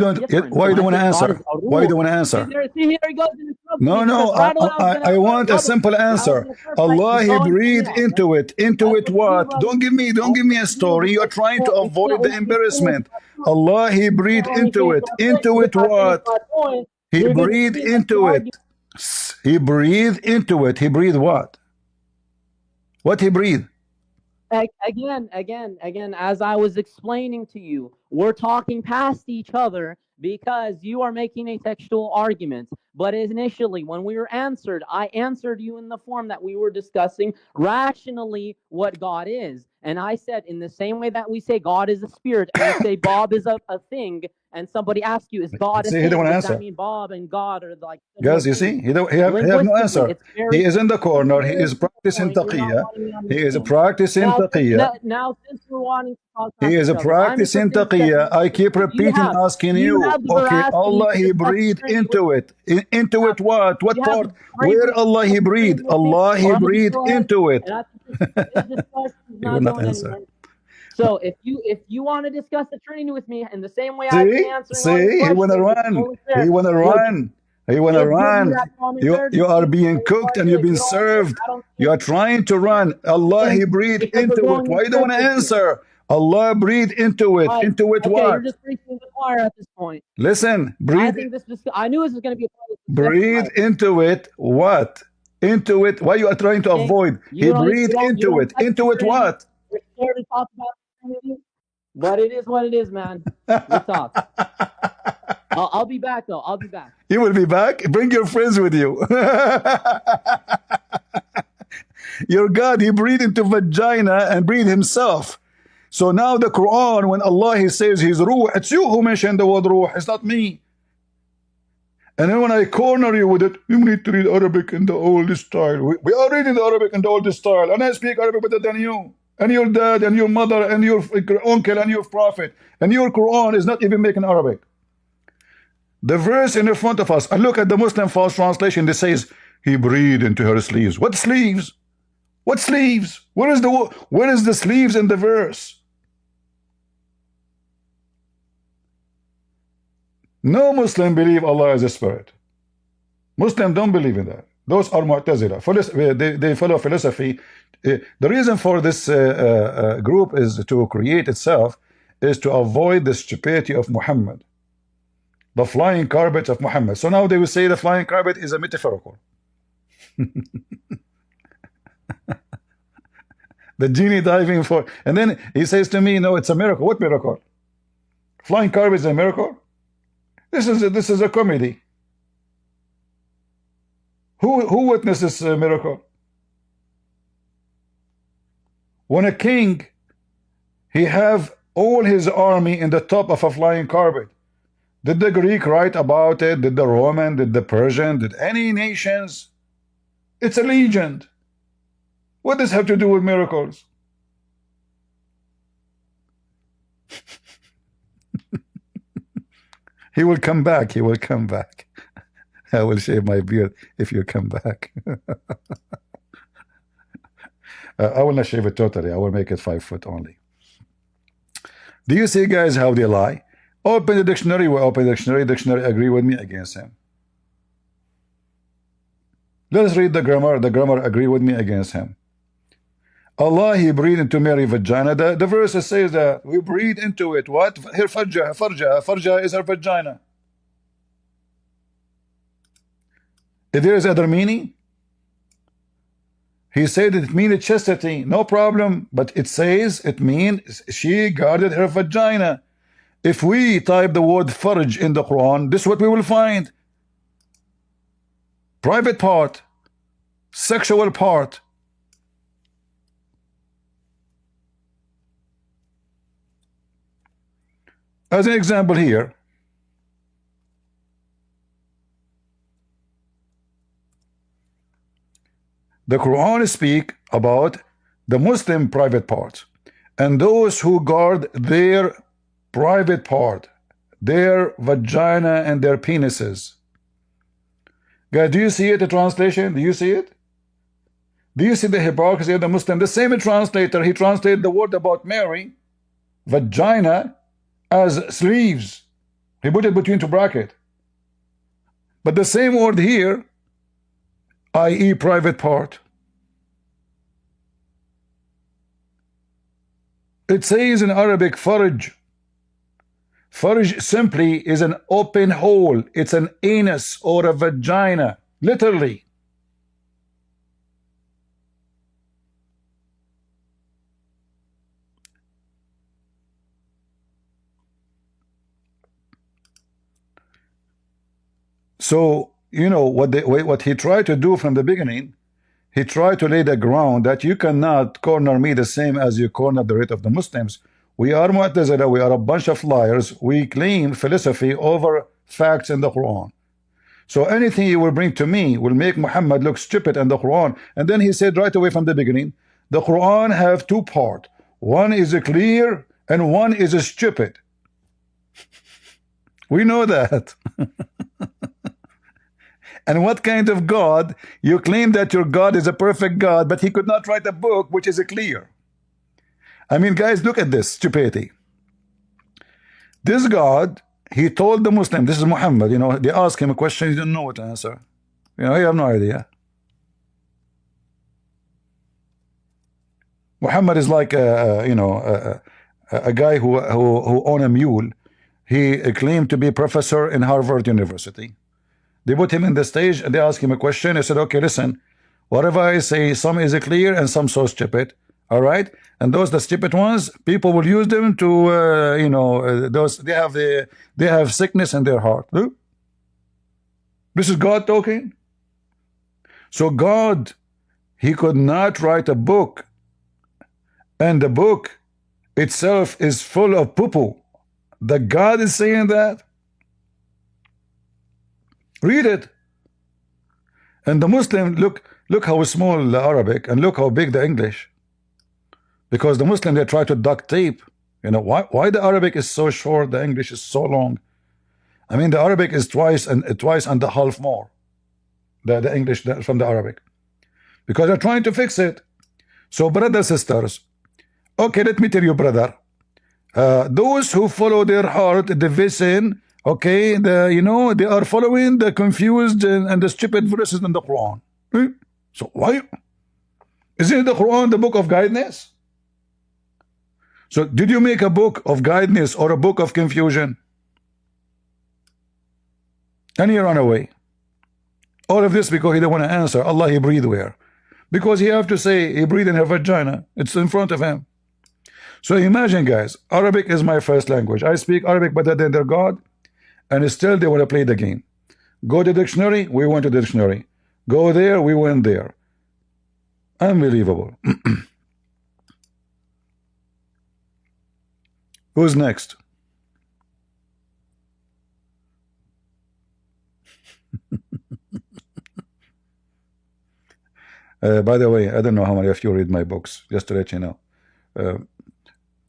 different. Why So you don't I want to said God is answer? a Why you ruh. don't want to See, answer? see, here he goes in the trouble No, because no, right when I was I want a brother, simple when I was answer. gonna clarify, he's Allah, He going something breathed else. into it. Into That's it what you do, what? brother. Don't give me a That's what you do story. You're because trying to you can't avoid the let me finish embarrassment. my point. Allah, He You breathed can't let me into finish it. my point Into because it if I finish what? my point, He you're gonna breathed see that's the into it. argument. He breathed into it. He breathed what? What He breathed? Again, as I was explaining to you, we're talking past each other because you are making a textual argument. But initially, when we were answered, I answered you in the form that we were discussing rationally what God is. And I said, in the same way that we say God is a spirit and we say Bob is a thing, and somebody asks you, is God a See, He don't thing? want to Does that answer. mean Bob and God are like similar Guys, you things? see, he have no Linguistically, answer. it's very He is in the it's a corner. He very is simple practicing point. You're not taqiyya. wanting to He is understand. practicing taqiyya. Now, since we're wanting to talk He past is each other, I'm practicing interested in studying taqiyya. your I keep position. repeating, asking Do you you. have the Okay, veracity Allah, to He discuss the breathed Trinity with into it. Into me? it what? Do What you have part? the Where bravery to Allah discuss He the breathed? Trinity with me, Allah He or else breathed go ahead into it. and this discussion is He will not not going answer. anywhere. So if you want to discuss the Trinity with me in the same way I've been See, answering all your see, He wanna questions, which is run. only He fair, wanna you'll run. He wanna you'll give me run. that common You are courtesy. being And it's cooked quite and you've good. been You don't see it. served. I don't see You it. are trying to run. Allah, He breathed Because we're into it. going in Why you don't want to circles here. answer? Allah breathed into it. Right. Into it Okay, you're what? just preaching to the choir at this point. Listen, I breathe. think I knew this was going to be a part of this discussion, Breathe but into it what? Into it. Why you are trying to avoid? He breathed you into don't it. like the Into it Trinity. what? You're scared to talk about the Trinity. But it is what it is, man. We'll talk. I'll be back though. I'll be back. You will be back. Bring your friends with you. Your God, He breathed into vagina and breathed Himself. So now the Quran, when Allah He says His ruh, it's you who mentioned the word ruh. It's not me. And then when I corner you with it, you need to read Arabic in the old style. We are reading the Arabic in the old style, and I speak Arabic better than you, and your dad, and your mother, and your uncle, and your prophet, and your Quran is not even making Arabic. The verse in front of us, and look at the Muslim false translation that says He breathed into her sleeves. What sleeves? What sleeves? Where is the sleeves in the verse? No Muslim believe Allah is a spirit. Muslims don't believe in that. Those are Mu'tazila. They follow philosophy. The reason for this group is to create itself is to avoid the stupidity of Muhammad, the flying carpet of Muhammad. So now they will say the flying carpet is a metaphorical. The genie diving for, and then he says to me, no, it's a miracle. What miracle? Flying carpet is a miracle? This is a comedy. Who witnessed this miracle? When a king, he have all his army in the top of a flying carpet. Did the Greek write about it? Did the Roman? Did the Persian? Did any nations? It's a legend. What does it have to do with miracles? He will come back. He will come back. I will shave my beard if you come back. I will not shave it totally. I will make it 5 foot only. Do you see, guys, how they lie? Open the dictionary. We open the dictionary. Dictionary agree with me, against him. Let's read the grammar. The grammar agree with me, against him. Allah, He breathed into Mary vagina. The verse says that we breathe into it. What? Her farja is her vagina. If there is other meaning, he said it means chastity, no problem, but it says it means she guarded her vagina. If we type the word farj in the Quran, this is what we will find. Private part, sexual part. As an example here, the Quran speak about the Muslim private parts and those who guard their private part, their vagina and their penises. Guys, do you see it, the translation? Do you see it? Do you see the hypocrisy of the Muslim? The same translator, he translated the word about Mary, vagina, as sleeves. He put it between two brackets. But the same word here, i.e. private part, it says in Arabic, farj. Farj simply is an open hole. It's an anus or a vagina, literally. So, you know, what he tried to do from the beginning, he tried to lay the ground that you cannot corner me the same as you corner the rest of the Muslims. We are Mu'tazila, we are a bunch of liars. We claim philosophy over facts in the Quran. So anything you will bring to me will make Muhammad look stupid in the Quran. And then he said right away from the beginning, the Quran have two parts. One is clear and one is stupid. We know that. And what kind of God? You claim that your God is a perfect God, but he could not write a book which is clear. I mean, guys, look at this stupidity. This God, he told the Muslim, this is Muhammad, you know, they ask him a question, he didn't know what to answer. You know, he have no idea. Muhammad is like a guy who own a mule. He claimed to be a professor in Harvard University. They put him in the stage and they ask him a question. He said, okay, listen, whatever I say, some is clear and some so stupid. All right, and those the stupid ones, people will use them to those they have sickness in their heart. Look. This is God talking. So God, he could not write a book, and the book itself is full of poo-poo. The God is saying that. Read it. And the Muslim, look how small the Arabic and look how big the English. Because the Muslim, they try to duct tape. You know, why the Arabic is so short, the English is so long. I mean, the Arabic is twice and a half more. The English from the Arabic. Because they're trying to fix it. So, brothers, sisters, okay, let me tell you, brother. Those who follow their heart, the vision, okay, they are following the confused and the stupid verses in the Quran. So why? Isn't the Quran the book of guidance? So did you make a book of guidance or a book of confusion? And he ran away. All of this because he didn't want to answer. Allah, he breathed where? Because he have to say he breathed in her vagina. It's in front of him. So imagine, guys, Arabic is my first language. I speak Arabic better than their God, and still they want to play the game. Go to the dictionary, we went to the dictionary. Go there, we went there. Unbelievable. Who's next? By the way, I don't know how many of you read my books, just to let you know.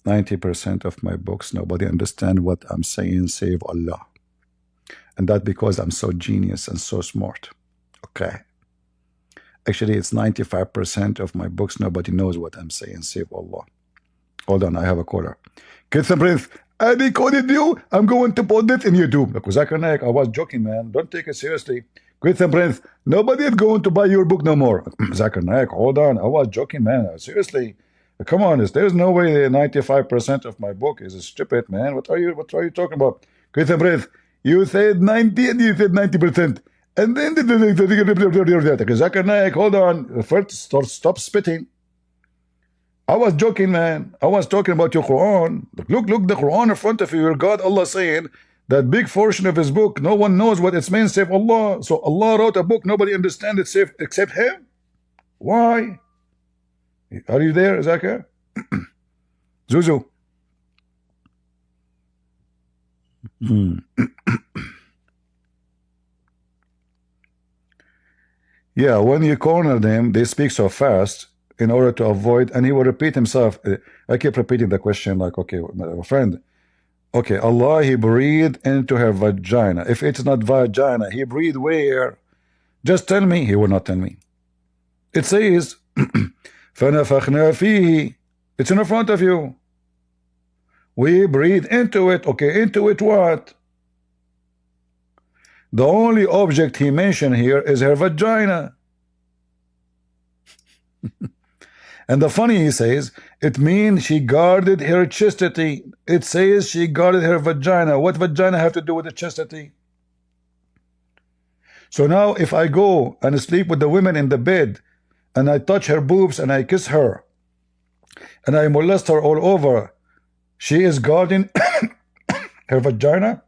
90% of my books, nobody understand what I'm saying, save Allah. And that because I'm so genius and so smart. Okay. Actually, it's 95% of my books, nobody knows what I'm saying, save Allah. Hold on, I have a caller. Kids and Prince, I decoded you. I'm going to put it in YouTube. Look, Zakir Naik, I was joking, man. Don't take it seriously. Kids and Prince, nobody is going to buy your book no more. Zakir Naik, hold on. I was joking, man. Seriously. Come on, there's no way 95% of my book is stupid, man. What are you talking about? Kids and Prince, you said 90 and you said 90%. And then Zakir Naik, hold on. First, stop spitting. I was joking, man. I was talking about your Quran. Look, the Quran in front of you. Your God, Allah saying that big portion of his book, no one knows what it means save Allah. So Allah wrote a book, nobody understands it except him. Why? Are you there, Zakir? Zuzu. Yeah, when you corner them, they speak so fast in order to avoid, and he will repeat himself. I keep repeating the question like, okay, my friend, okay, Allah, he breathed into her vagina. If it's not vagina, he breathed where? Just tell me. He will not tell me. It says, فَنَفَخْنَا فِيهِ. It's in front of you. We breathe into it. Okay, into it what? The only object he mentioned here is her vagina. And the funny, he says, it means she guarded her chastity. It says she guarded her vagina. What vagina have to do with the chastity? So now if I go and sleep with the women in the bed, and I touch her boobs and I kiss her, and I molest her all over, she is guarding her vagina?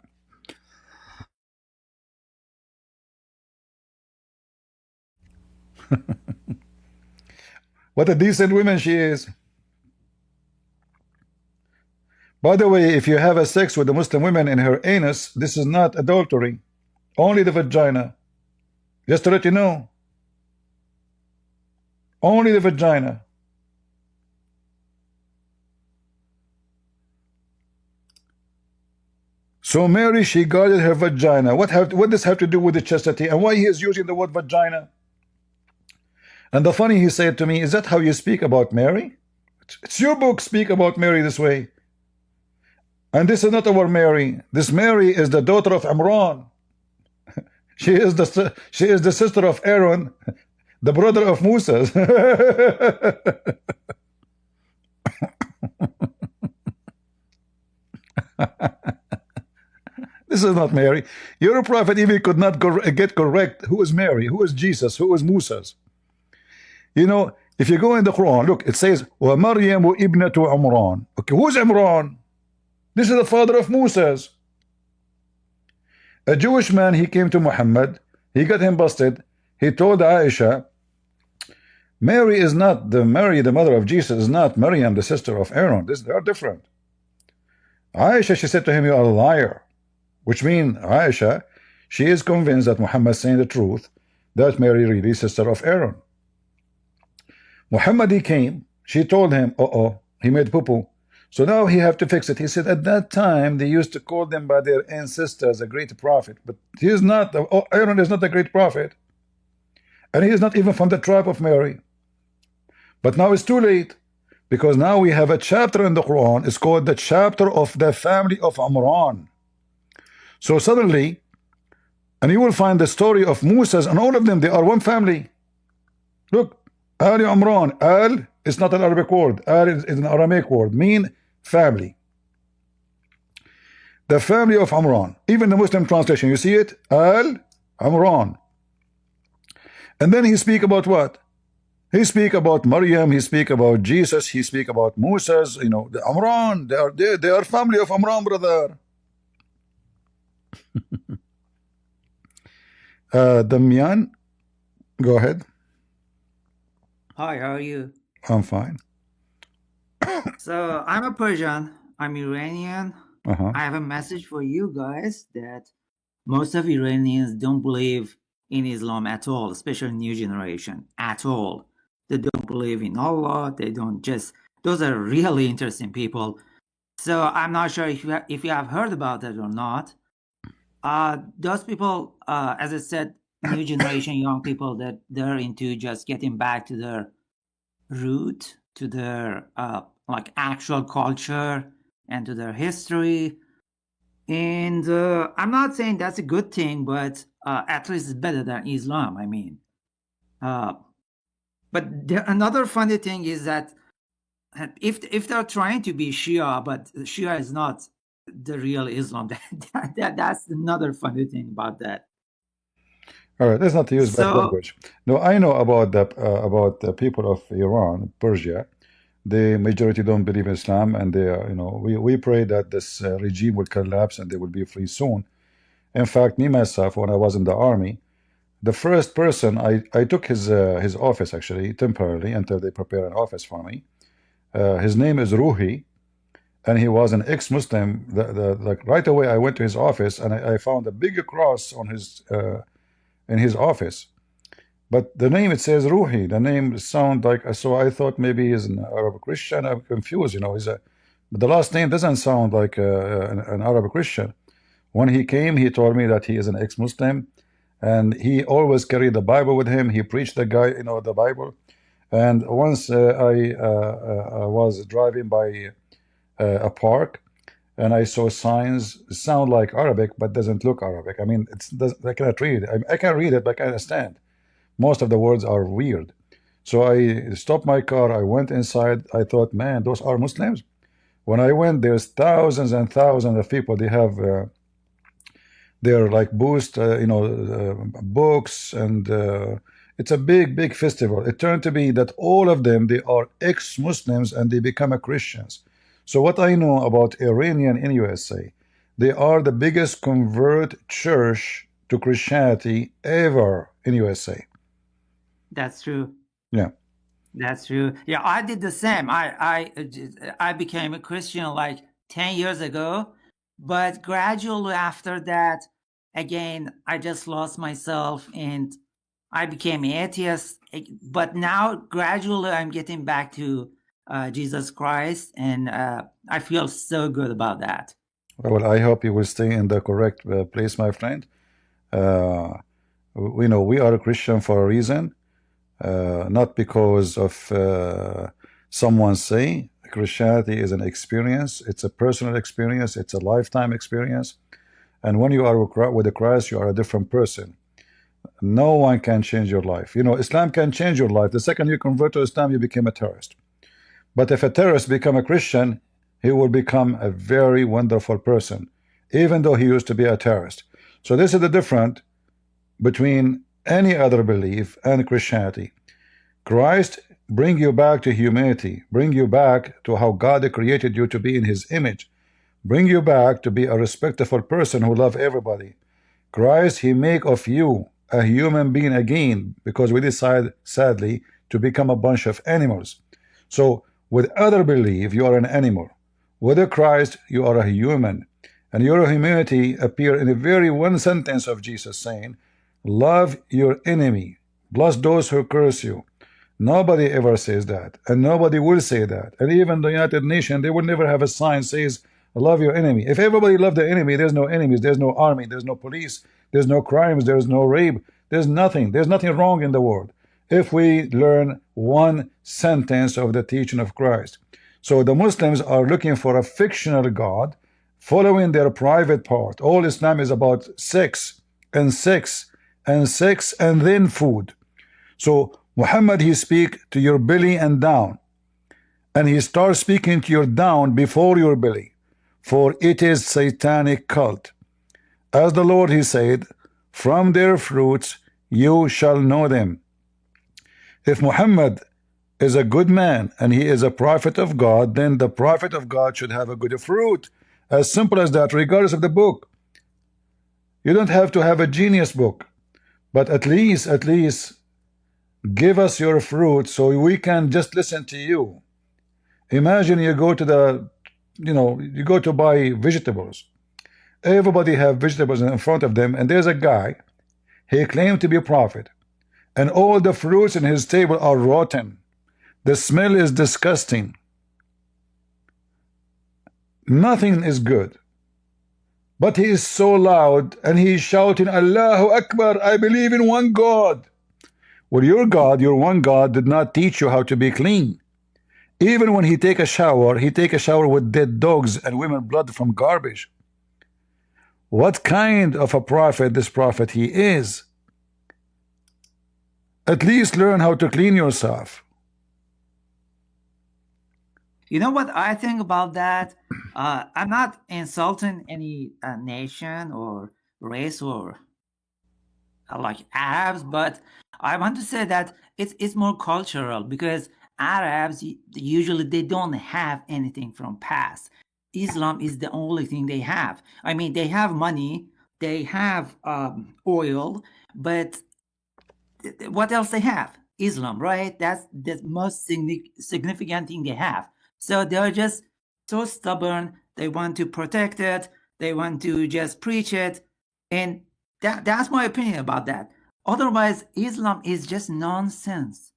What a decent woman she is. By the way, if you have a sex with a Muslim woman in her anus, this is not adultery. Only the vagina. Just to let you know. Only the vagina. So Mary, she guarded her vagina. What does this have to do with the chastity? And why he is using the word vagina? And the funny, he said to me, is that how you speak about Mary? It's your book speak about Mary this way. And this is not our Mary. This Mary is the daughter of Imran. She is the sister of Aaron, the brother of Moses. This is not Mary. Your prophet even could not get correct. Who is Mary? Who is Jesus? Who is Moses? You know, if you go in the Quran, look, it says, وَمَرْيَمُ إِبْنَةُ عُمْرَان. Okay, who's Imran? This is the father of Moses. A Jewish man, he came to Muhammad, he got him busted. He told Aisha, Mary is not the mother of Jesus, is not Maryam, the sister of Aaron. They are different. Aisha, she said to him, you are a liar. Which means Aisha, she is convinced that Muhammad is saying the truth, that Mary really is sister of Aaron. Muhammad, he came, she told him, he made poo-poo. So now he have to fix it. He said at that time they used to call them by their ancestors a great prophet, but he is not. Aaron is not a great prophet, and he is not even from the tribe of Mary. But now it's too late, because now we have a chapter in the Quran. It's called the chapter of the family of Imran. So suddenly, and you will find the story of Moses, and all of them, they are one family. Look, Al Imran. Al is not an Arabic word. Al is an Aramaic word, mean family. The family of Imran. Even the Muslim translation, you see it? Al Imran. And then he speak about what? He speak about Maryam, he speak about Jesus, he speak about Moses, you know, the Imran. They are family of Imran, brother. Damian, go ahead. Hi, how are you? I'm fine. So I'm a Persian. I'm Iranian. I have a message for you guys that most of Iranians don't believe in Islam at all, especially new generation at all. They don't believe in Allah. They don't just. Those are really interesting people. So I'm not sure if you have heard about it or not. Those people, as I said, new generation young people that they're into just getting back to their root, to their like actual culture and to their history. And I'm not saying that's a good thing, but at least it's better than Islam, I mean. But another funny thing is that if they're trying to be Shia, but Shia is not the real Islam, that's another funny thing about that. All right, let's not use bad language. No, I know about the people of Iran, Persia. The majority don't believe in Islam, and they are, you know, we pray that this regime will collapse and they will be free soon. In fact, me myself, when I was in the army, the first person I took his office actually temporarily until they prepare an office for me. His name is Ruhi, and he was an ex-Muslim. Like right away, I went to his office and I found a big cross on his in his office, but the name, it says Ruhi. The name sound like, so I thought maybe he's an Arab Christian. I'm confused, you know. But the last name doesn't sound like an Arab Christian. When he came, he told me that he is an ex-Muslim, and he always carried the Bible with him. He preached the guy, you know, the Bible. And once I was driving by a park, and I saw signs sound like Arabic but doesn't look Arabic. I mean, I cannot read it. I can read it, but I can't understand. Most of the words are weird. So I stopped my car. I went inside. I thought, man, those are Muslims. When I went, there's thousands and thousands of people. They have their like boost, books, and it's a big festival. It turned to be that all of them, they are ex-Muslims and they become a Christians. So what I know about Iranian in USA, they are the biggest convert church to Christianity ever in USA. That's true. Yeah. That's true. Yeah, I did the same. I became a Christian like 10 years ago, but gradually after that, again, I just lost myself and I became atheist. But now gradually I'm getting back to Jesus Christ, and I feel so good about that. Well, I hope you will stay in the correct place, my friend. We are a Christian for a reason. Not because of someone saying. Christianity is an experience. It's a personal experience. It's a lifetime experience. And when you are with Christ, you are a different person. No one can change your life. Islam can change your life. The second you convert to Islam, you become a terrorist. But if a terrorist become a Christian, he will become a very wonderful person, even though he used to be a terrorist. So this is the difference between any other belief and Christianity. Christ bring you back to humanity, bring you back to how God created you to be in his image, bring you back to be a respectful person who love everybody. Christ, he make of you a human being again, because we decide, sadly, to become a bunch of animals. So with other belief, you are an animal. With Christ, you are a human. And your humanity appear in the very one sentence of Jesus saying, love your enemy, bless those who curse you. Nobody ever says that, and nobody will say that. And even the United Nations, they will never have a sign says, love your enemy. If everybody loved the enemy, there's no enemies, there's no army, there's no police, there's no crimes, there's no rape, there's nothing wrong in the world. If we learn one sentence of the teaching of Christ. So the Muslims are looking for a fictional God, following their private part. All Islam is about sex, and sex, and sex, and then food. So Muhammad, he speak to your belly and down, and he starts speaking to your down before your belly, for it is satanic cult. As the Lord, he said, from their fruits you shall know them. If Muhammad is a good man and he is a prophet of God, then the prophet of God should have a good fruit. As simple as that, regardless of the book. You don't have to have a genius book, but at least give us your fruit so we can just listen to you. Imagine you go to you go to buy vegetables. Everybody have vegetables in front of them, and there's a guy, he claimed to be a prophet, and all the fruits in his table are rotten. The smell is disgusting. Nothing is good. But he is so loud, and he is shouting, Allahu Akbar, I believe in one God. Well, your God, your one God, did not teach you how to be clean. Even when he take a shower, he take a shower with dead dogs and women blood from garbage. What kind of a prophet this prophet he is? At least learn how to clean yourself. You know what I think about that? I'm not insulting any nation or race or like Arabs, but I want to say that it's more cultural, because Arabs usually they don't have anything from past. Islam is the only thing they have. I mean, they have money, they have oil, but what else they have? Islam, right? That's the most significant thing they have. So they're just so stubborn. They want to protect it. They want to just preach it. And that's my opinion about that. Otherwise, Islam is just nonsense.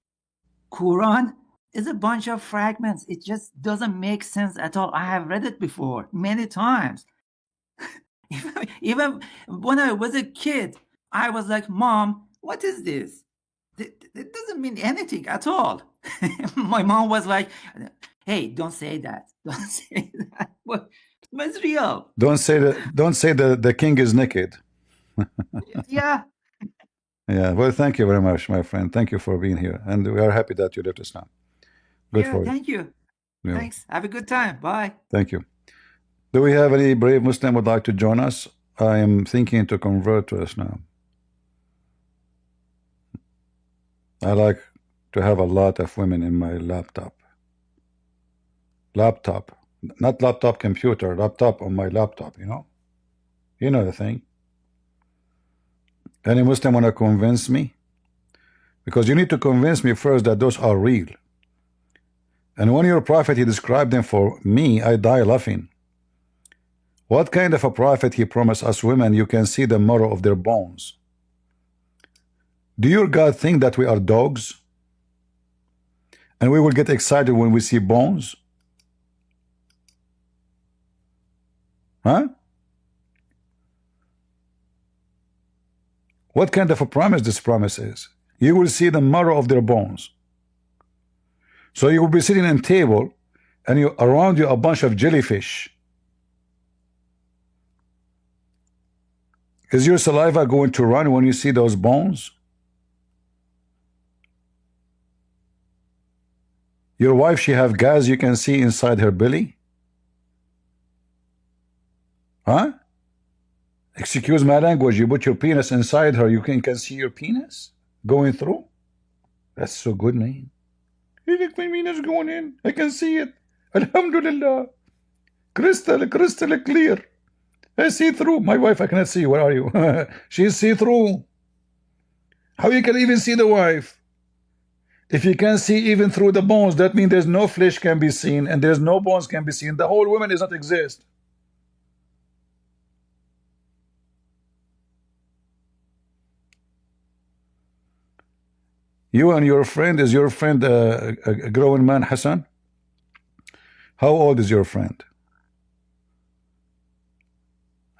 Quran is a bunch of fragments. It just doesn't make sense at all. I have read it before many times. Even when I was a kid, I was like, Mom, what is this? It doesn't mean anything at all. My mom was like, hey, don't say that. Don't say that. What But it's real. Don't say that the king is naked. Yeah. Yeah, well, thank you very much, my friend. Thank you for being here, and we are happy that you left Islam. Good Yeah, for you. thank you. Yeah. Thanks. Have a good time. Bye. Thank you. Do we have any brave Muslim would like to join us? I am thinking to convert to Islam. I like to have a lot of women in my laptop. Laptop. Not laptop computer, laptop on my laptop, you know? You know the thing. Any Muslim want to convince me? Because you need to convince me first that those are real. And when your prophet, he described them for me, I die laughing. What kind of a prophet he promised us women you can see the marrow of their bones? Do your God think that we are dogs? And we will get excited when we see bones? Huh? What kind of a promise this promise is? You will see the marrow of their bones. So you will be sitting on a table and around you a bunch of jellyfish. Is your saliva going to run when you see those bones? Your wife, she have gas you can see inside her belly? Huh? Excuse my language, you put your penis inside her, you can see your penis going through? That's so good, man. You think my penis going in? I can see it. Alhamdulillah. Crystal clear. I see through. My wife, I cannot see. Where are you? She's see through. How you can even see the wife? If you can see even through the bones, that means there's no flesh can be seen and there's no bones can be seen. The whole woman does not exist. You and your friend, is your friend a growing man, Hassan? How old is your friend?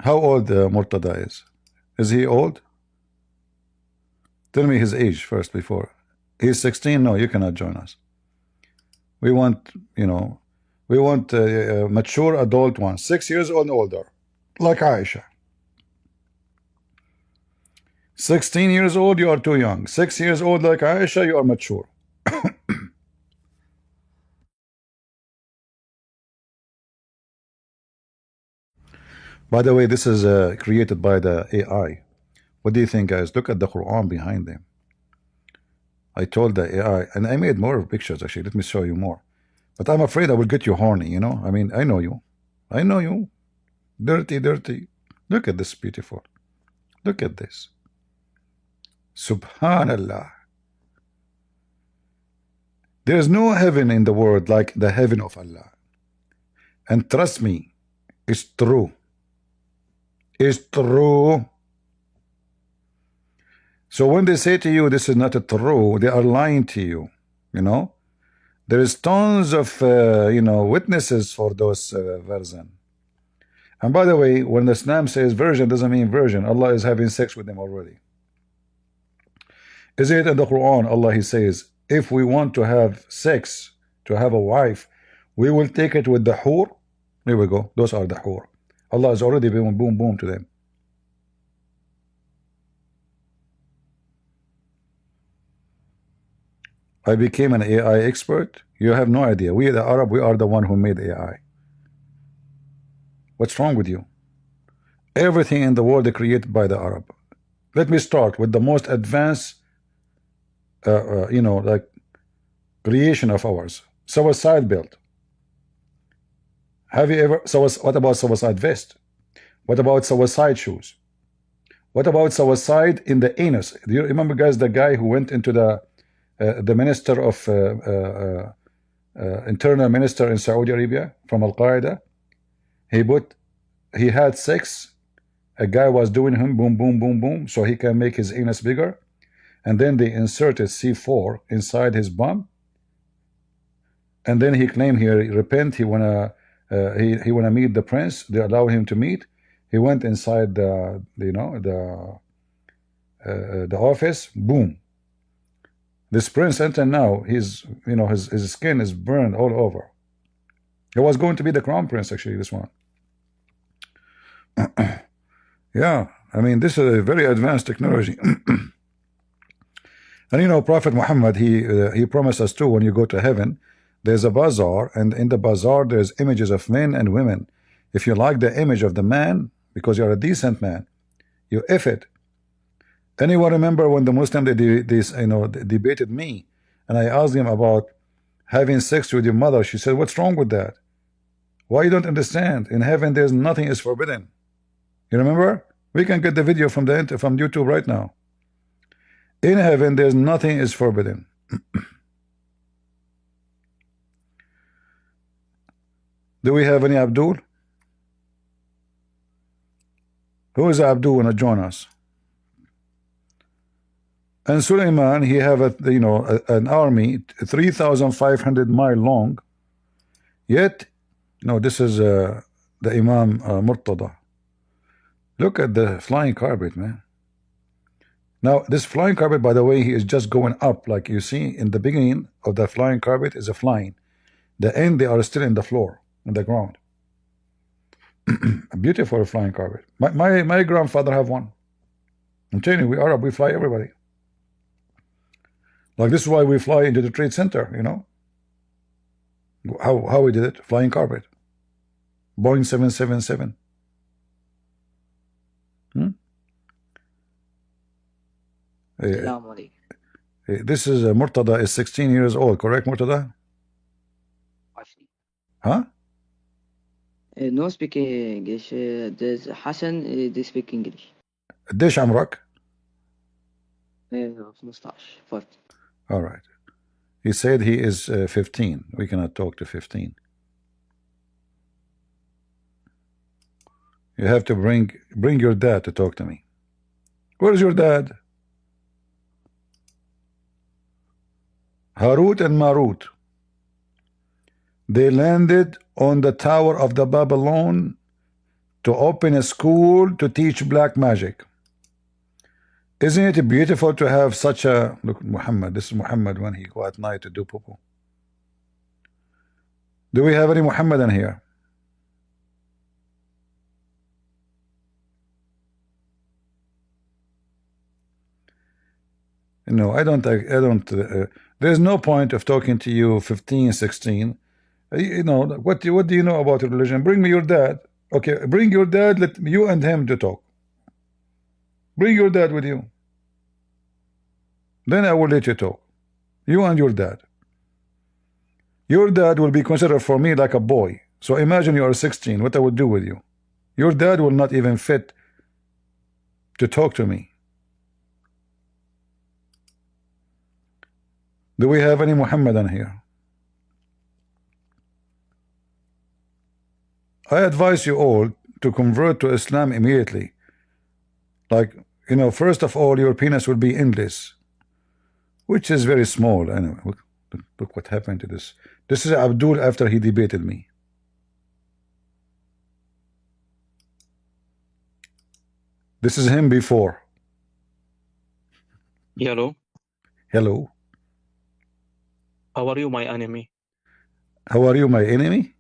How old Murtada is? Is he old? Tell me his age first before. He's 16? No, you cannot join us. We want, you know, we want a mature adult one, 6 years old and older, like Aisha. 16 years old, you are too young. 6 years old like Aisha, you are mature. By the way, this is created by the AI. What do you think, guys? Look at the Quran behind them. I told the AI, and I made more pictures actually. Let me show you more. But I'm afraid I will get you horny, you know? I mean, I know you. I know you. Dirty, dirty. Look at this beautiful. Look at this. Subhanallah. There is no heaven in the world like the heaven of Allah. And trust me, it's true. It's true. So when they say to you this is not true, they are lying to you. You know, there is tons of you know, witnesses for those versions. And by the way, when Islam says virgin, doesn't mean virgin. Allah is having sex with them already. Is it in the Quran? Allah, he says, if we want to have sex, to have a wife, we will take it with the hur. Here we go. Those are the hur. Allah has already been boom boom to them. I became an AI expert. You have no idea. We the Arab, we are the one who made AI. What's wrong with you? Everything in the world is created by the Arab. Let me start with the most advanced you know, like creation of ours. Suicide belt. Have you ever, what about suicide vest? What about suicide shoes? What about suicide in the anus? Do you remember, guys, the guy who went into the minister of internal minister in Saudi Arabia from Al-Qaeda? He had sex. A guy was doing him boom boom boom boom so he can make his anus bigger. And then they inserted C4 inside his bum, and then he claimed he repent. He wanna meet the prince. They allow him to meet. He went inside the you know the office. Boom. This prince until now, his you know his skin is burned all over. He was going to be the crown prince actually. This one. Yeah, I mean, this is a very advanced technology. And you know, Prophet Muhammad, he promised us too, when you go to heaven, there's a bazaar, and in the bazaar there's images of men and women. If you like the image of the man, because you're a decent man, you F it. Anyone remember when the Muslim they debated me, and I asked him about having sex with your mother? She said, "What's wrong with that? Why you don't understand? In heaven, there's nothing is forbidden." You remember? We can get the video from YouTube right now. In heaven, there's nothing is forbidden. Do we have any Abdul? Who is Abdul wanna join us? And Suleiman, he have an army 3,500 mile long. Yet, no, this is the Imam Murtada. Look at the flying carpet, man. Now, this flying carpet, by the way, he is just going up. Like you see in the beginning of the flying carpet is a flying. The end, they are still in the floor, in the ground. A beautiful flying carpet. My grandfather have one. I'm telling you, we Arab, we fly everybody. Like this is why we fly into the Trade Center, you know. How we did it? Flying carpet. Boeing 777. This is Murtada is 16 years old, correct, Murtada? Huh? No speak English. There's Hassan, they speak English. قديش عمرك؟ 15 14. All right. He said he is 15. We cannot talk to 15. You have to bring your dad to talk to me. Where's your dad? Harut and Marut. They landed on the Tower of the Babylon to open a school to teach black magic. Isn't it beautiful to have such a look? Muhammad, this is Muhammad when he go at night to do poo-poo. Do we have any Muhammadan here? No, I don't. There's no point of talking to you 15, 16. You know, what do you know about religion? Bring me your dad. Okay, bring your dad. Let you and him to talk. Bring your dad with you. Then I will let you talk. You and your dad. Your dad will be considered for me like a boy. So imagine you are 16. What I would do with you? Your dad will not even fit to talk to me. Do we have any Muhammadan here? I advise you all to convert to Islam immediately. Like, you know, first of all, your penis will be endless, which is very small. Anyway, look what happened to this. This is Abdul after he debated me. This is him before. Hello. Hello. How are you, my enemy? How are you, my enemy?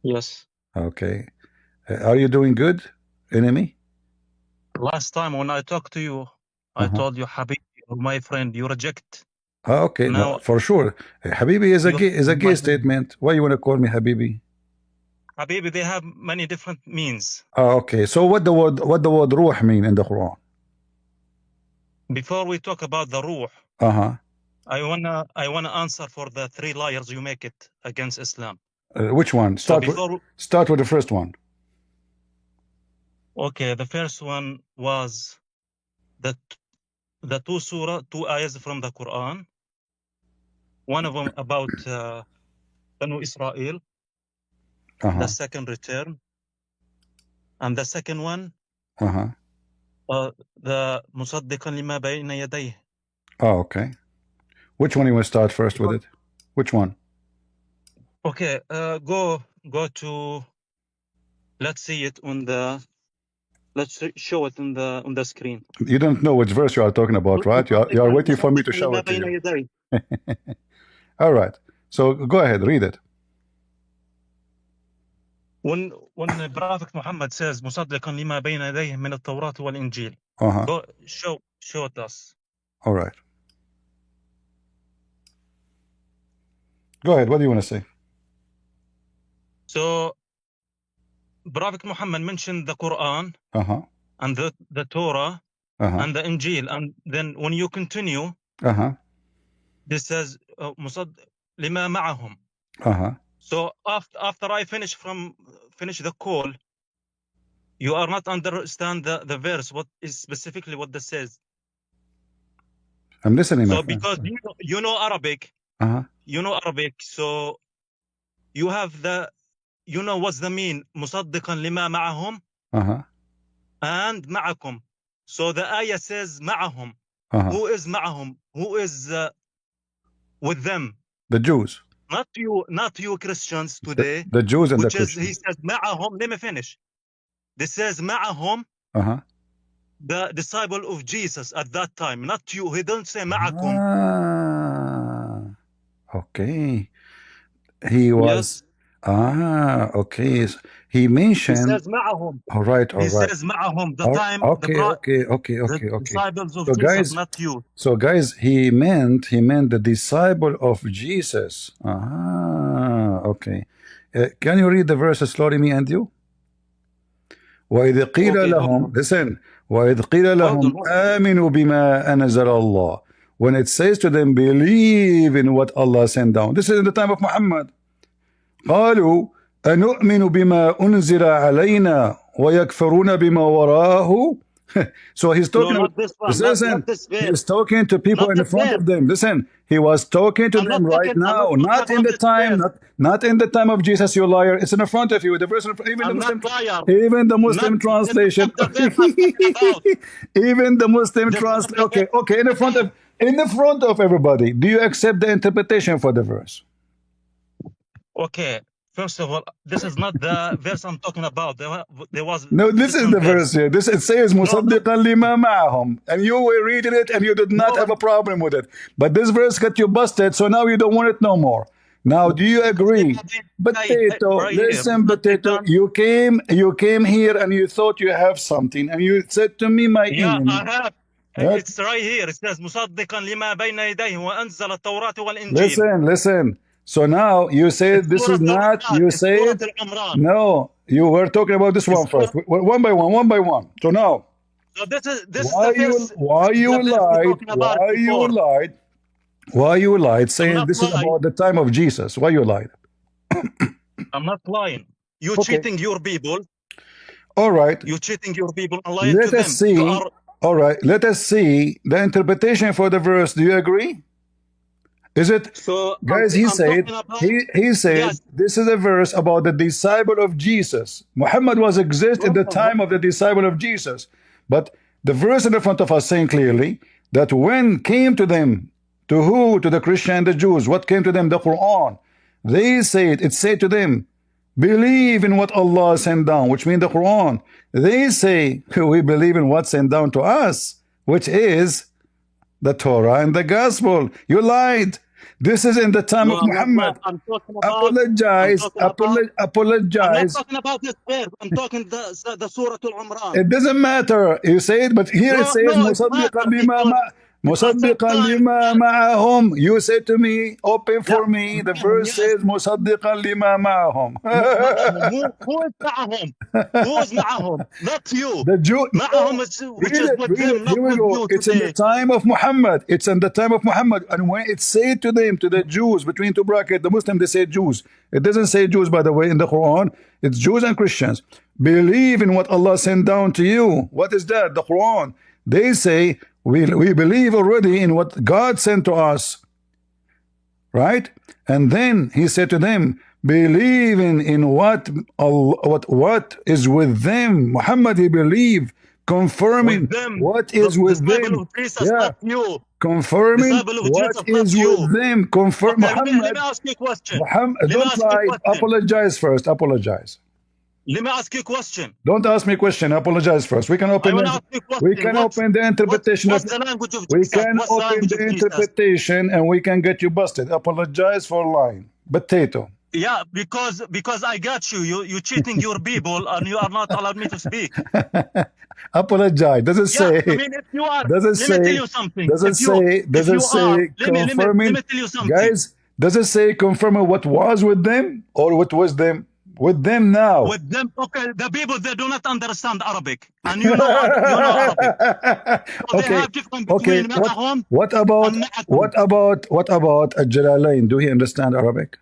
Yes. Okay. Are you doing good, enemy? Last time when I talked to you, I told you, Habibi, my friend, you reject. Okay, Now, no, for sure. Habibi is a gay statement. Why you want to call me Habibi? Habibi, they have many different means. Okay, so what the word ruh mean in the Quran? Before we talk about the ruh, I wanna answer for the 3 liars you make it against Islam. Which one? Start with the first one. Okay, the first one was that the 2 ayahs from the Quran. One of them about Banu Israel, the second return, and the second one, the Musaddiqan lima bayna yadayh. Oh, okay. Which one you want to start first with it? Which one? Okay, go to. Let's see it on the. Let's show it on the screen. You don't know which verse you are talking about, right? You are waiting for me to show it to you. All right. So go ahead, read it. when Prophet Muhammad says مصدقا لما بين يديه من التوراة والإنجيل. Go show it us. All right. Go ahead. What do you want to say? So Prophet Muhammad mentioned the Quran and the Torah and the Injil, and then when you continue, this says مصدق لما معهم. So after I finish the call, you are not understand the verse. What is specifically what this says? I'm listening. So because you know Arabic, you know Arabic, so you have you know what's the mean مصدقا لما معهم and معكم. So the ayah says معهم. Who is معهم? Who is with them? The Jews. Not you Christians today. The Jews and the Christians. He says معهم. Let me finish. This says معهم. The disciple of Jesus at that time, not you. He don't say معكم. Okay. He was. Yes. Okay. He mentioned. He says معهم. All right. He says معهم. The time. Okay. The disciples of Jesus, guys, not you. So guys, he meant the disciple of Jesus. Okay. Can you read the verses slowly, me and you? وإذ قيل لهم. Listen. وإذ قيل لهم آمنوا بما أنزل الله. When it says to them, believe in what Allah sent down. This is in the time of Muhammad. قالوا أنؤمن بما أنزل علينا ويكفرون بما وراءه. So he's talking. He's talking to people in front of them. Listen, he was talking to them right now, not in the time, not in the time of Jesus, you liar. It's in the front of you. The verse, even the Muslim translation, even the Muslim translation. Okay, in the front of everybody. Do you accept the interpretation for the verse? Okay. First of all, this is not the verse I'm talking about. There was no. This is the verse here. This it says مصدقا لما معهم, and you were reading it and you did not have a problem with it. But this verse got you busted, so now you don't want it no more. Now, do you agree? Potato, listen, Potato. You came here and you thought you have something, and you said to me, my enemy. I have. It's right here. It says مصدقا لما بين يديه وأنزل التوراة والإنجيل. Listen. So now you say this is not, you say, no, you were talking about this one first, one by one. So now, why you lied saying this is about the time of Jesus? Why you lied? I'm not lying. You're cheating your people. All right. You're cheating your people and lying to them. Let us see. All right. Let us see the interpretation for the verse. Do you agree? Is it? So, guys, he said yes. This is a verse about the disciple of Jesus. Muhammad was exist in the time of the disciple of Jesus. But the verse in the front of us saying clearly that when came to them, to who? To the Christian and the Jews. What came to them? The Quran. They said, it said to them, believe in what Allah sent down, which means the Quran. They say, we believe in what sent down to us, which is the Torah and the Gospel. You lied. This is in the time of Muhammad. Apologize. Apologize. I'm not talking about this verse. I'm talking the Surah Al-Imran. It doesn't matter. You say it, but here it says مصدقا لما معهم. You said to me, open for me. The verse says مصدقا لما معهم. Who is معهم? Who is معهم? Not you. The Jew. معهم which is with them, not with you. It's in the time of Muhammad. It's in the time of Muhammad. And when it said to them, to the Jews, between two brackets, the Muslims, they say Jews. It doesn't say Jews, by the way, in the Quran. It's Jews and Christians. Believe in what Allah sent down to you. What is that? The Quran. They say, we believe already in what God sent to us, right? And then he said to them, believe in what is with them. Muhammad, he believed, confirming what is with them. Yeah. Confirming what is with them. Confirm. Muhammad, let me ask you a question. Muhammad, don't lie. Apologize first. Apologize. Let me ask you a question. Don't ask me a question. Apologize first. We can open open the interpretation. What's the language of we can open the interpretation and we can get you busted. Apologize for lying. Potato. Yeah, because I got you. You cheating your people, and you are not allowed me to speak. Apologize. Does it Yeah, say? I mean, if you are, Does it let me tell say? you something. Does it If you say? Does it say are, let me confirming? tell you something. Guys, does it say confirming what was with them or what was them? With them now. With them, okay, the people they do not understand Arabic, and you know Arabic. So they have difference between معهم what about and معكم. what about Al-Jalalain? Do he understand Arabic?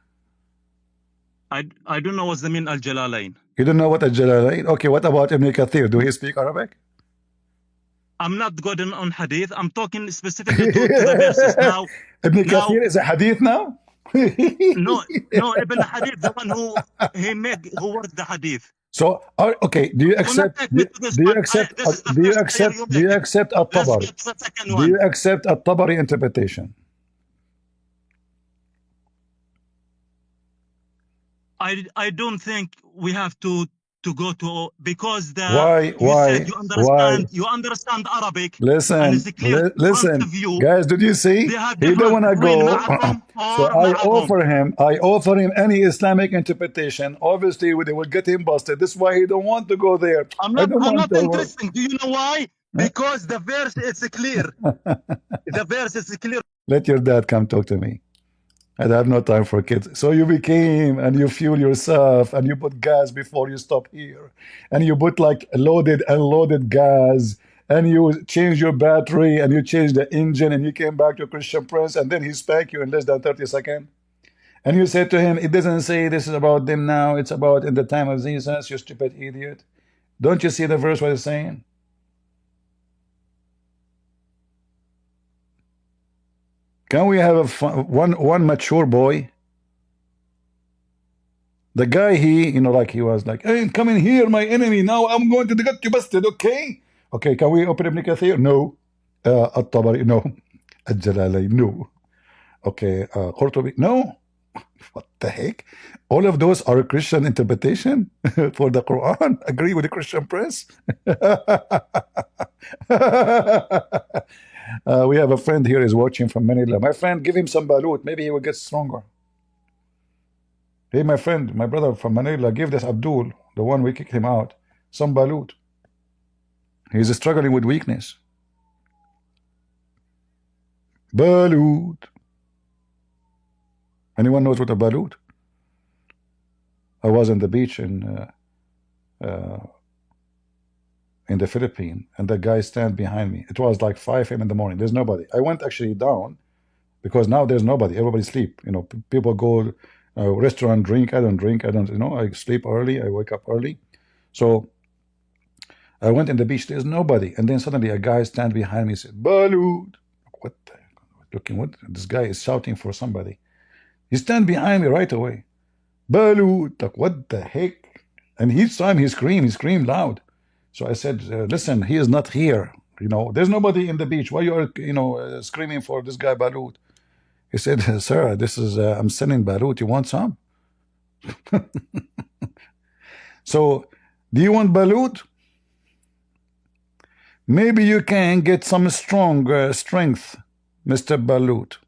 I don't know what's the mean Al-Jalalain. You don't know what Al-Jalalain? Okay, what about Ibn Kathir? Do he speak Arabic? I'm not good on hadith. I'm talking specifically to the verses now. Ibn Kathir is a hadith now? No, Ibn Hadith, the one who worked the hadith. So, okay, do you accept At-Tabari? Do you accept At-Tabari interpretation? I don't think we have to go to, because Why? said you understand Arabic. Listen, guys, did you see? He don't want to go. So I offer him any Islamic interpretation. Obviously, they will get him busted. This is why he don't want to go there. I'm not interested. Do you know why? Because the verse is clear. The verse is clear. Let your dad come talk to me. I have no time for kids. So you became and you fuel yourself and you put gas before you stop here. And you put like loaded, unloaded gas. And you change your battery and you change the engine and you came back to Christian Prince and then he spanked you in less than 30 seconds. And you said to him, it doesn't say this is about them now. It's about in the time of Jesus, you stupid idiot. Don't you see the verse what it's saying? Can we have one mature boy? The guy, like he was like, hey, come in here, my enemy. Now I'm going to get you busted, okay? Okay, can we open Ibn Kathir? No. At-Tabari, no. Al-Jalalain, no. Okay, Qurtubi, no. What the heck? All of those are Christian interpretation for the Quran. Agree with the Christian Prince? We have a friend here is watching from Manila. My friend, give him some balut. Maybe he will get stronger. Hey, my friend, my brother from Manila, give this Abdul, the one we kicked him out, some balut. He's struggling with weakness. Balut. Anyone knows what a balut? I was on the beach in the Philippines, and the guy stand behind me. It was like 5 a.m. in the morning. There's nobody. I went actually down because now there's nobody. Everybody sleep. People go restaurant, drink. I don't drink. I sleep early. I wake up early. So I went in the beach. There's nobody. And then suddenly a guy stand behind me, said, Balut. What the heck? Looking, what? This guy is shouting for somebody. He stand behind me right away. Balut. Like, what the heck? And each time he screamed loud. So I said, listen, he is not here. There's nobody in the beach. Why you are, screaming for this guy Balut? He said, sir, this is, I'm sending Balut. You want some? So, do you want Balut? Maybe you can get some strong strength, Mr. Balut.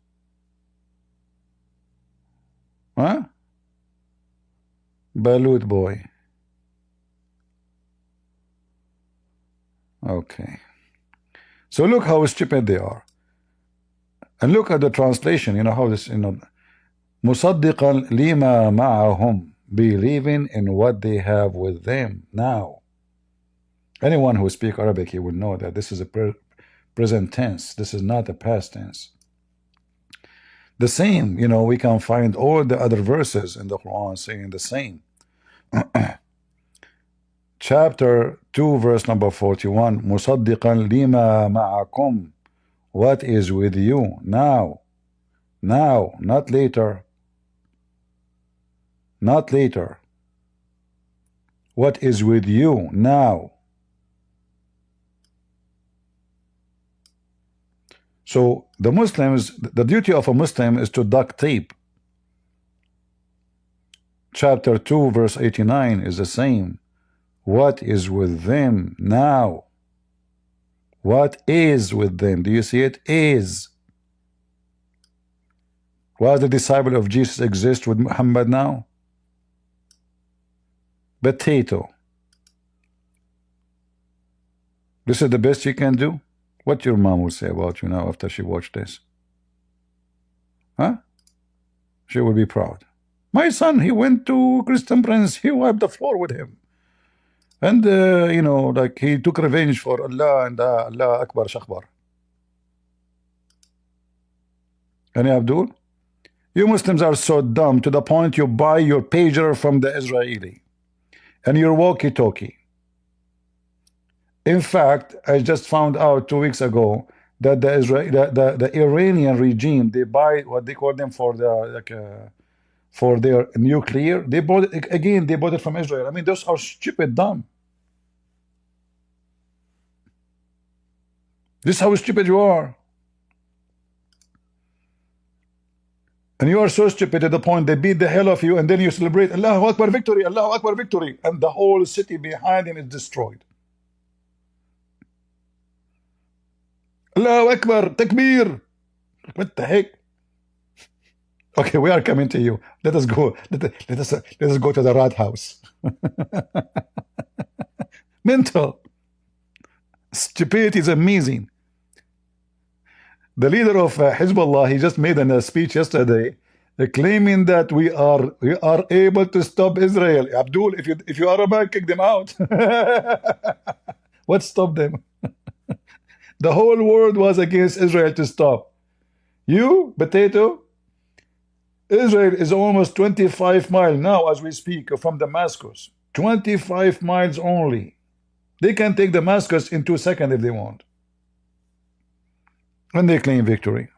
Huh? Balut boy. Okay. So look how stupid they are. And look at the translation, how this, مُصَدِّقًا لِمَا مَعَهُمْ, believing in what they have with them now. Anyone who speaks Arabic, he will know that this is a present tense. This is not a past tense. The same, we can find all the other verses in the Quran saying the same. Chapter 2, verse number 41. مُصَدِّقًا لِمَا مَعَكُمْ. What is with you now? Now, not later. Not later. What is with you now? So the Muslims, the duty of a Muslim is to duct tape. Chapter 2, verse 89 is the same. What is with them now? What is with them? Do you see it? Is. Why the disciple of Jesus exist with Muhammad now? Potato. This is the best you can do? What your mom will say about you now after she watched this? Huh? She will be proud. My son, he went to Christian Prince. He wiped the floor with him. And, you know, like he took revenge for Allah and Allah Akbar Shakbar. And Abdul? You Muslims are so dumb to the point you buy your pager from the Israeli and your walkie-talkie. In fact, I just found out 2 weeks ago that the Iranian regime, they buy what they call them for the for their nuclear. They bought it again. They bought it from Israel. I mean, those are stupid, dumb. This is how stupid you are. And you are so stupid to the point they beat the hell of you, and then you celebrate Allahu Akbar victory, Allahu Akbar victory, and the whole city behind him is destroyed. Allahu Akbar, Takbir. What the heck? Okay, we are coming to you. Let us go. Let us go to the rat house. Mental. Stupidity is amazing. The leader of Hezbollah, he just made a speech yesterday, claiming that we are able to stop Israel. Abdul, if you are a man, kick them out. What stopped them? The whole world was against Israel to stop. You, potato, Israel is almost 25 miles now as we speak from Damascus. 25 miles only. They can take Damascus in 2 seconds if they want. And they claim victory.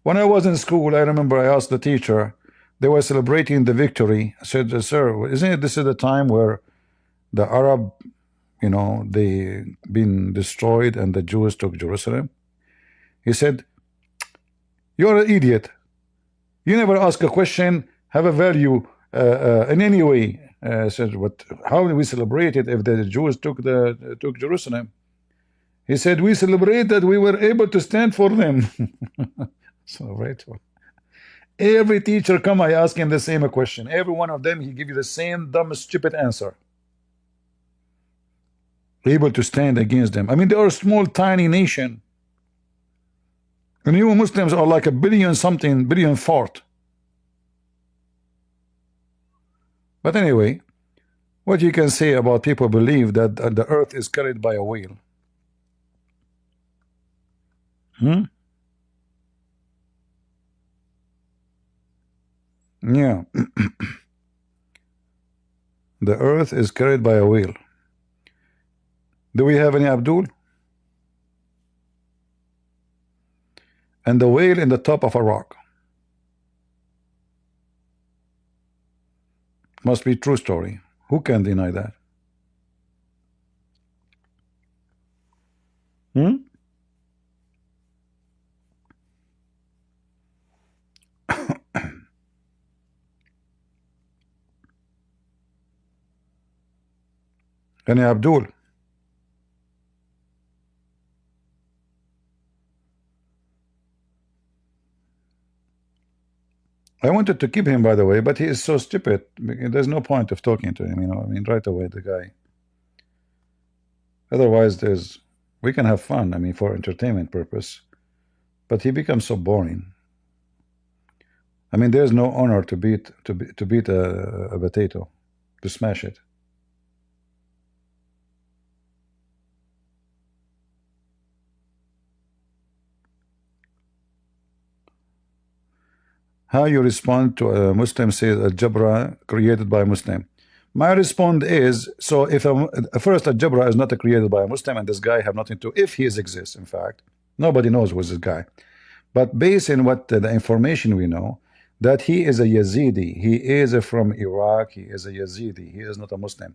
When I was in school, I remember I asked the teacher, they were celebrating the victory. I said, sir, isn't it this is the time where the Arab, you know, they been destroyed and the Jews took Jerusalem? He said, you're an idiot. You never ask a question, have a value in any way. I said, what? How do we celebrate it if the Jews took Jerusalem? He said, we celebrate that we were able to stand for them. So right. Every teacher come, I ask him the same question. Every one of them, he give you the same dumb, stupid answer. Able to stand against them. I mean, they are a small, tiny nation. And you Muslims are like a billion fort. But anyway, what you can say about people believe that the earth is carried by a wheel. Yeah. The earth is carried by a wheel. Do we have any Abdul? And the whale in the top of a rock. Must be true story. Who can deny that? Any Abdul? I wanted to keep him, by the way, but he is so stupid. There's no point of talking to him, you know. I mean, right away, the guy. Otherwise, we can have fun, I mean, for entertainment purpose. But he becomes so boring. I mean, there's no honor to beat a potato, to smash it. How you respond to a Muslim says a Jabra created by a Muslim? My response is, so if first a Jabra is not created by a Muslim, and this guy have nothing to, if he exists, in fact, nobody knows who's this guy. But based on what the information we know, that he is a Yazidi, he is from Iraq, he is a Yazidi, he is not a Muslim.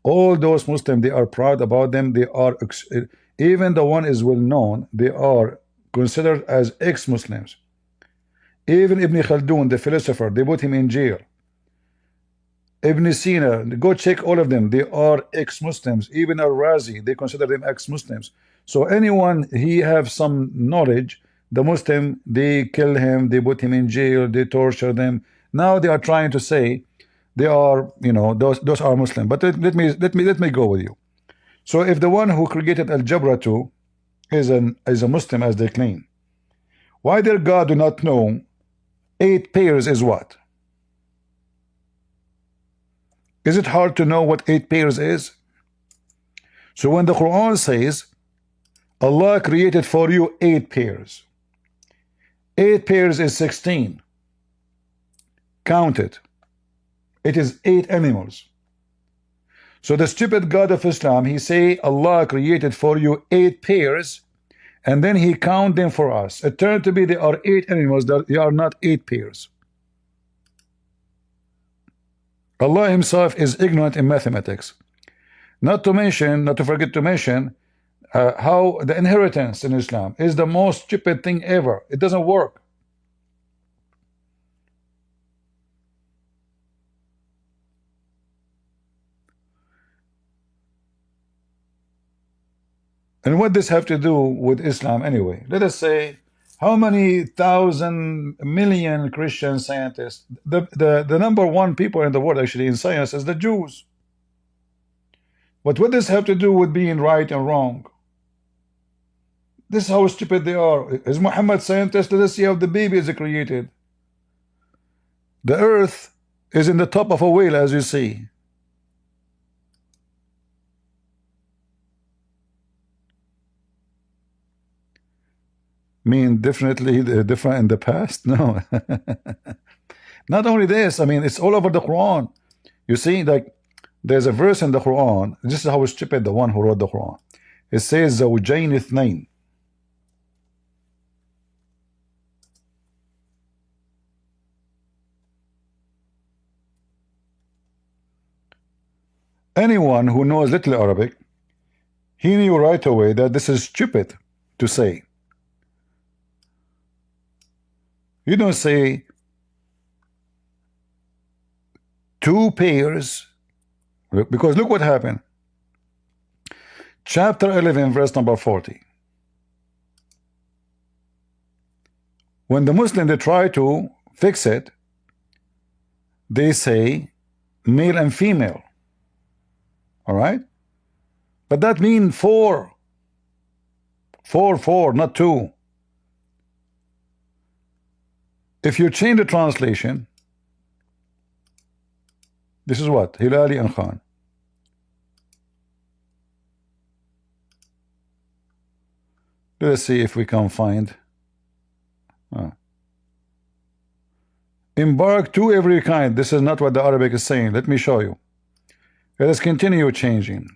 All those Muslims, they are proud about them, they are, even the one is well known, they are considered as ex-Muslims. Even Ibn Khaldun, the philosopher, they put him in jail. Ibn Sina, go check all of them, they are ex-Muslims. Even Al-Razi, they consider them ex-Muslims. So anyone, he have some knowledge, the Muslim, they kill him, they put him in jail, they torture them. Now they are trying to say they are, you know, those are Muslim. But let me go with you. So if the one who created Al-Jabra 2 is a Muslim as they claim, why their God do not know 8 pairs is what? Is it hard to know what 8 pairs is? So when the Quran says Allah created for you 8 pairs, 8 pairs is 16. Count it. It is 8 animals. So the stupid God of Islam, he say Allah created for you 8 pairs, and then he count them for us. It turned to be they are 8 animals, they are not 8 pairs. Allah himself is ignorant in mathematics. Not to forget to mention how the inheritance in Islam is the most stupid thing ever. It doesn't work. And what does have to do with Islam anyway? Let us say, how many thousand million Christian scientists? The number one people in the world actually in science is the Jews. But what does have to do with being right and wrong? This is how stupid they are. Is Muhammad scientist? Let us see how the baby is created. The earth is in the top of a whale, as you see. Mean definitely different in the past? No. Not only this, I mean, it's all over the Quran. You see, like, there's a verse in the Quran. This is how stupid the one who wrote the Quran. It says زوجين اثنين. Anyone who knows little Arabic, he knew right away that this is stupid to say. You don't say 2 pairs, because look what happened. Chapter 11, verse number 40. When the Muslim, they try to fix it, they say male and female. All right? But that means 4. 4, not 2. If you change the translation, this is what? Hilali and Khan. Let us see if we can find. Embark to every kind. This is not what the Arabic is saying. Let me show you. Let us continue changing.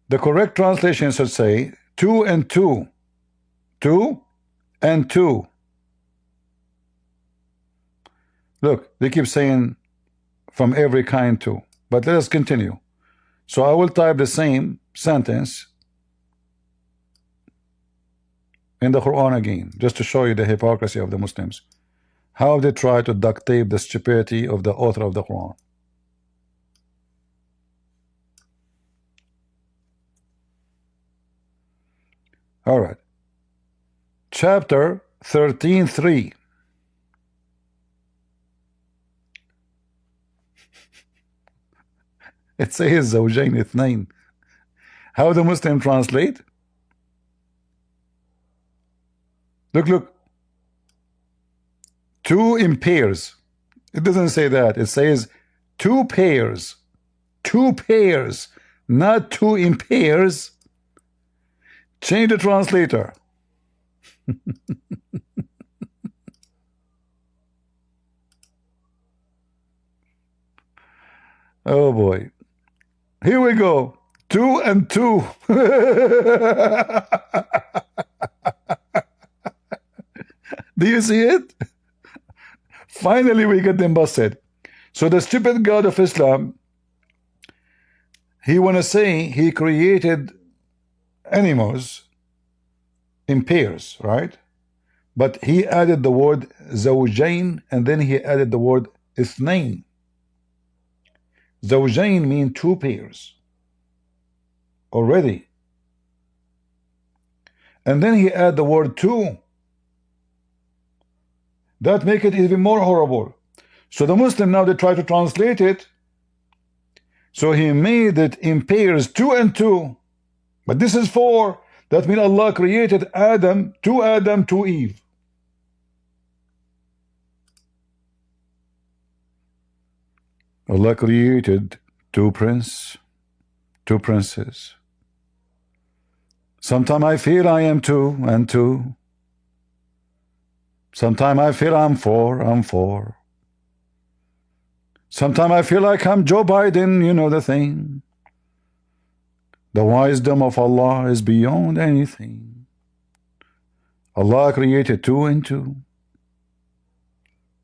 The correct translation should say 2 and 2. 2 and 2. Look, they keep saying from every kind too. But let us continue. So I will type the same sentence in the Quran again, just to show you the hypocrisy of the Muslims. How they try to duct tape the stupidity of the author of the Quran. All right. Chapter 13:3. It says زوجين اثنين. How the Muslim translate? Look. 2 in pairs. It doesn't say that. It says 2 pairs. 2 pairs, not 2 in pairs. Change the translator. Oh boy. Here we go. 2 and 2. Do you see it? Finally we get them busted. So the stupid God of Islam, he want to say he created animals in pairs, right? But he added the word زوجين, and then he added the word اثنين. زوجين mean 2 pairs already, and then he add the word 2. That make it even more horrible. So the Muslim now they try to translate it. So he made it in pairs 2 and 2. But this is 4. That means Allah created Adam, 2 Eve. Allah created 2 princes. Sometimes I feel I am 2 and 2. Sometimes I feel I'm 4. Sometimes I feel like I'm Joe Biden, you know the thing. The wisdom of Allah is beyond anything. Allah created 2 and 2.